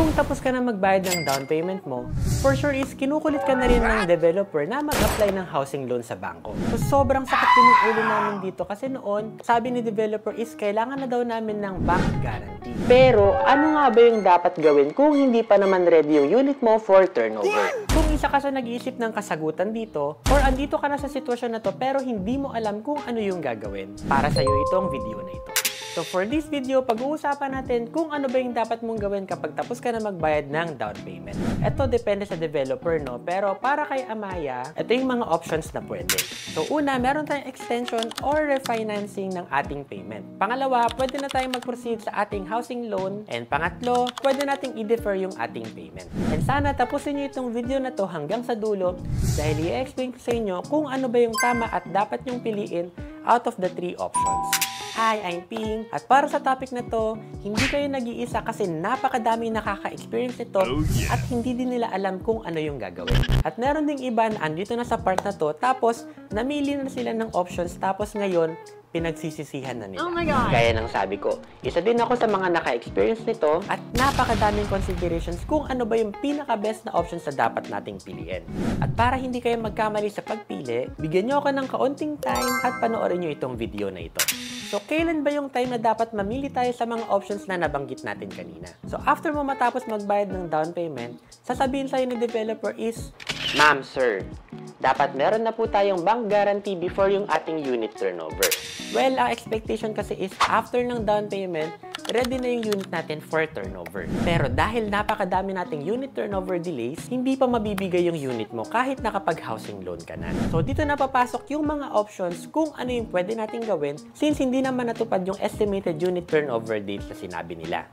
Kung tapos ka na magbayad ng down payment mo, for sure is kinukulit ka na rin ng developer na mag-apply ng housing loan sa bangko. So sobrang sakit din ng ulo namin dito kasi noon, sabi ni developer is kailangan na daw namin ng bank guarantee. Pero ano nga ba yung dapat gawin kung hindi pa naman ready yung unit mo for turnover? Kung isa ka sa nag-iisip ng kasagutan dito, or andito ka na sa sitwasyon na to pero hindi mo alam kung ano yung gagawin, para sa'yo itong video na ito. So for this video, pag-uusapan natin kung ano ba yung dapat mong gawin kapag tapos ka na magbayad ng down payment. Ito depende sa developer, no? Pero para kay Amaya, ito yung mga options na pwede. So una, meron tayong extension or refinancing ng ating payment. Pangalawa, pwede na tayong mag-proceed sa ating housing loan. And pangatlo, pwede nating i-defer yung ating payment. And sana tapusin nyo itong video na to hanggang sa dulo dahil i-explain ko sa inyo kung ano ba yung tama at dapat nyong piliin out of the 3 options. Hi, I'm Ping. At para sa topic na to, hindi kayo nag-iisa kasi napakadami nakaka-experience ito at hindi din nila alam kung ano yung gagawin. At meron ding iba na andito na sa part na to tapos namili na sila ng options tapos ngayon pinagsisisihan na nila. Oh my God! Gaya ng sabi ko, isa din ako sa mga naka-experience nito at napakadaming considerations kung ano ba yung pinaka-best na options na dapat nating piliin. At para hindi kayo magkamali sa pagpili, bigyan nyo ako ng kaunting time at panoorin nyo itong video na ito. So, kailan ba yung time na dapat mamili tayo sa mga options na nabanggit natin kanina? So, after mo matapos magbayad ng down payment, sasabihin sa'yo ng developer is, Ma'am, Sir, dapat meron na po tayong bank guarantee before yung ating unit turnover. Well, ang expectation kasi is after ng down payment, ready na yung unit natin for turnover. Pero dahil napakadami nating unit turnover delays, hindi pa mabibigay yung unit mo kahit nakapag-housing loan ka na. So dito na papasok yung mga options kung ano yung pwede nating gawin since hindi naman natupad yung estimated unit turnover dates na sinabi nila.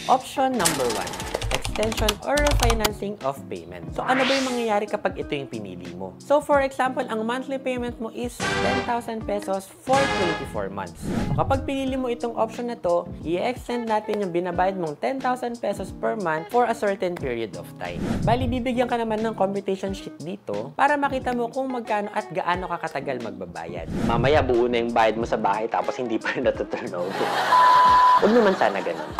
Option number 1. Extension or refinancing of payment. So, ano ba yung mangyayari kapag ito yung pinili mo? So, for example, ang monthly payment mo is 10,000 pesos for 24 months. So, kapag pinili mo itong option na to, i-extend natin yung binabayad mong 10,000 pesos per month for a certain period of time. Bali, bibigyan ka naman ng computation sheet dito para makita mo kung magkano at gaano ka katagal magbabayad. Mamaya, buo na yung bayad mo sa bahay tapos hindi pa rin natuturnover. Huwag naman sana ganun.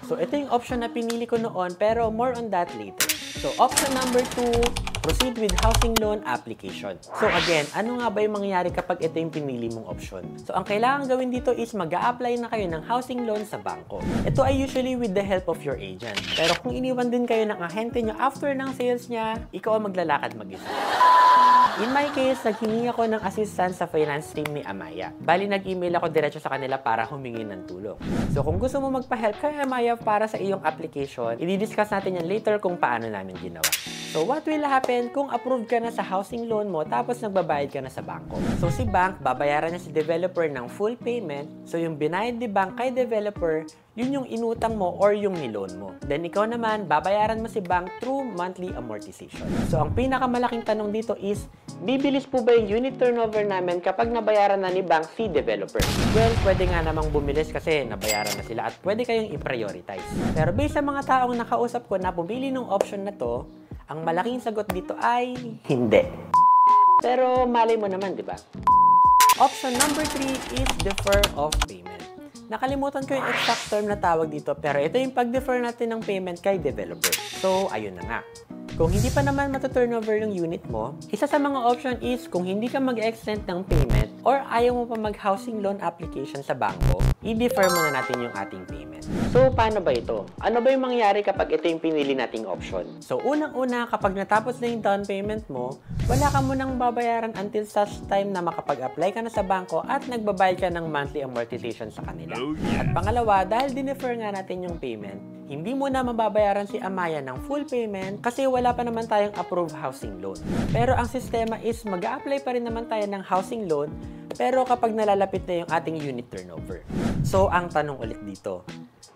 So, ito yung option na pinili ko noon, pero more on that later. So, option number 2, proceed with housing loan application. So, again, ano nga ba yung mangyayari kapag ito yung pinili mong option? So, ang kailangan gawin dito is mag-a-apply na kayo ng housing loan sa bangko. Ito ay usually with the help of your agent. Pero kung iniwan din kayo ng ahente nyo after ng sales niya, ikaw ang maglalakad mag-isa. In my case, naghingi ako ng assistance sa finance team ni Amaya. Bali, nag-email ako diretso sa kanila para humingi ng tulong. So, kung gusto mo magpa-help kay Amaya para sa iyong application, i-discuss natin yan later kung paano namin ginawa. So, what will happen kung approved ka na sa housing loan mo tapos nagbabayad ka na sa bangko? So, si bank, babayaran niya si developer ng full payment. So, yung binayad ni bank kay developer, yun yung inutang mo or yung niloan mo. Then, ikaw naman, babayaran mo si bank through monthly amortization. So, ang pinakamalaking tanong dito is, bibilis po ba yung unit turnover namin kapag nabayaran na ni bank si developer? Well, pwede nga namang bumilis kasi nabayaran na sila at pwede kayong i-prioritize. Pero based sa mga taong nakausap ko na pumili ng option na to, ang malaking sagot dito ay hindi. Pero malay mo naman, di ba? Option number 3 is defer of payment. Nakalimutan ko yung exact term na tawag dito pero ito yung pag-defer natin ng payment kay developer. So, ayun na nga. Kung hindi pa naman matuturnover yung unit mo, isa sa mga option is kung hindi ka mag-extend ng payment or ayaw mo pa mag-housing loan application sa bangko, i-defer muna natin yung ating payment. So, paano ba ito? Ano ba yung mangyayari kapag ito yung pinili nating option? So, unang-una, kapag natapos na yung down payment mo, wala ka munang babayaran until such time na makapag-apply ka na sa bangko at nagbabayad ka ng monthly amortization sa kanila. At pangalawa, dahil dinefer nga natin yung payment, hindi mo na mababayaran si Amaya ng full payment kasi wala pa naman tayong approved housing loan. Pero ang sistema is mag-a-apply pa rin naman tayo ng housing loan pero kapag nalalapit na yung ating unit turnover. So, ang tanong ulit dito,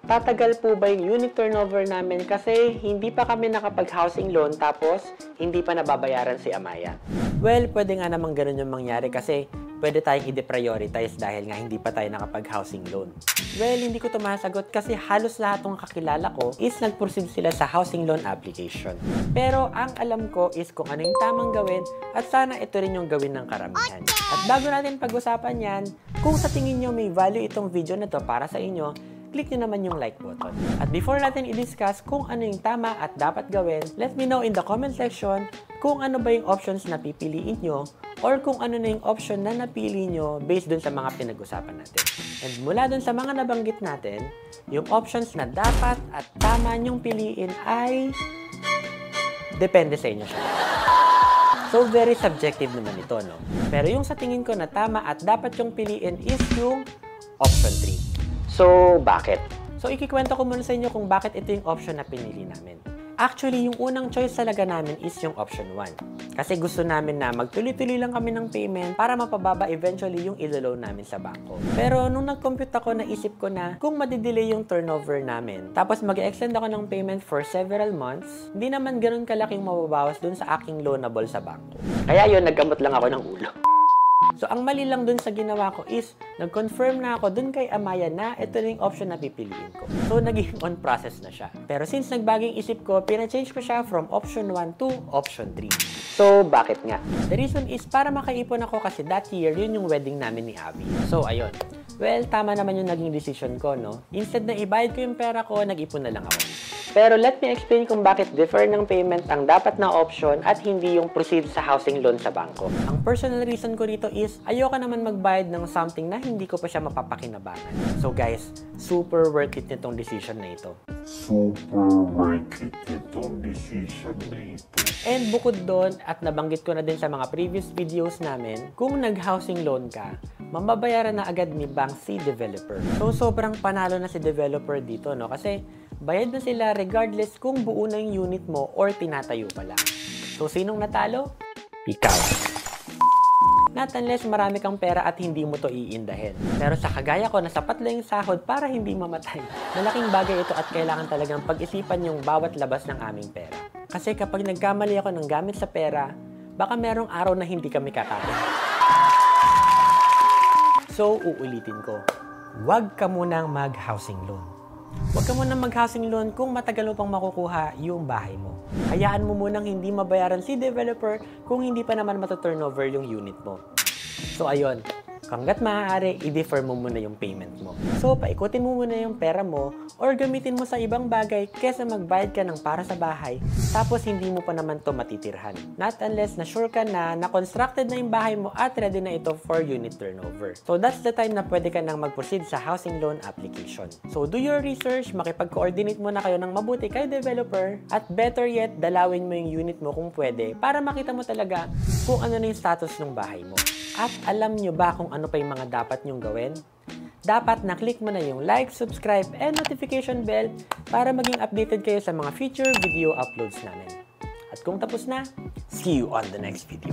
tatagal po ba yung unit turnover namin kasi hindi pa kami nakapag-housing loan tapos hindi pa nababayaran si Amaya? Well, pwede nga namang ganun yung mangyari kasi pwede tayong i-deprioritize dahil nga hindi pa tayo nakapag-housing loan. Well, hindi ko ito masagot kasi halos lahat ng kakilala ko is nag-proceed sila sa housing loan application. Pero ang alam ko is kung ano yung tamang gawin at sana ito rin yung gawin ng karamihan. At bago natin pag-usapan yan, kung sa tingin nyo may value itong video na to para sa inyo, i-click nyo naman yung like button. At before natin i-discuss kung ano yung tama at dapat gawin, let me know in the comment section kung ano ba yung options na pipiliin nyo or kung ano na yung option na napili nyo based dun sa mga pinag-usapan natin. And mula dun sa mga nabanggit natin, yung options na dapat at tama nyong piliin ay depende sa inyo siya. So, very subjective naman ito, no? Pero yung sa tingin ko na tama at dapat yung piliin is yung option 3. So, bakit? So, ikikwento ko muna sa inyo kung bakit ito yung option na pinili namin. Actually, yung unang choice talaga namin is yung option 1. Kasi gusto namin na magtuloy-tuloy lang kami ng payment para mapababa eventually yung ilo-loan namin sa bangko. Pero nung nag-compute ako, naisip ko na kung madidelay yung turnover namin, tapos mag-extend ako ng payment for several months, hindi naman ganun kalaking mababawas dun sa aking loanable sa bangko. Kaya yun, naggamot lang ako ng ulo. So, ang mali lang dun sa ginawa ko is, nag-confirm na ako dun kay Amaya na ito na yung option na pipiliin ko. So, naging on process na siya. Pero since nagbaging isip ko, pina-change ko siya from option 1 to option 3. So, bakit nga? The reason is para makaipon ako kasi that year, yun yung wedding namin ni Abby. So, ayun. Well, tama naman yung naging decision ko, no? Instead na ibayad ko yung pera ko, nag-ipon na lang ako. Pero let me explain kung bakit defer ng payment ang dapat na option at hindi yung proceed sa housing loan sa bangko. Ang personal reason ko dito is ayoko naman magbayad ng something na hindi ko pa siya mapapakinabangan. So guys, super worth it nitong decision na ito. And bukod doon, at nabanggit ko na din sa mga previous videos namin, kung nag-housing loan ka, mababayaran na agad ni bank si developer. So sobrang panalo na si developer dito, no? Kasi bayad na sila regardless kung buo na yung unit mo or tinatayo pa lang. So sinong natalo? Ikaw. Not unless marami kang pera at hindi mo to iindahin. Pero sa kagaya ko na sapat lang yung sahod para hindi mamatay. Malaking bagay ito at kailangan talagang pag-isipan yung bawat labas ng aming pera. Kasi kapag nagkamali ako ng gamit sa pera, baka merong araw na hindi kami kakapit. So, uulitin ko. Huwag ka munang mag-housing loan. Huwag ka munang mag-housing loan kung matagal mo pang makukuha yung bahay mo. Hayaan mo munang hindi mabayaran si developer kung hindi pa naman matuturnover yung unit mo. So, ayun. Hanggat maaari, i-defer mo muna yung payment mo. So, paikutin mo muna yung pera mo or gamitin mo sa ibang bagay kesa magbayad ka ng para sa bahay tapos hindi mo pa naman to matitirhan. Not unless na sure ka na na-constructed na yung bahay mo at ready na ito for unit turnover. So, that's the time na pwede ka nang mag-proceed sa housing loan application. So, do your research, makipag-coordinate muna kayo ng mabuti kay developer at better yet, dalawin mo yung unit mo kung pwede para makita mo talaga kung ano na yung status ng bahay mo. At alam nyo ba kung ano pa yung mga dapat nyong gawin? Dapat na-click mo na yung like, subscribe, and notification bell para maging updated kayo sa mga future video uploads namin. At kung tapos na, see you on the next video.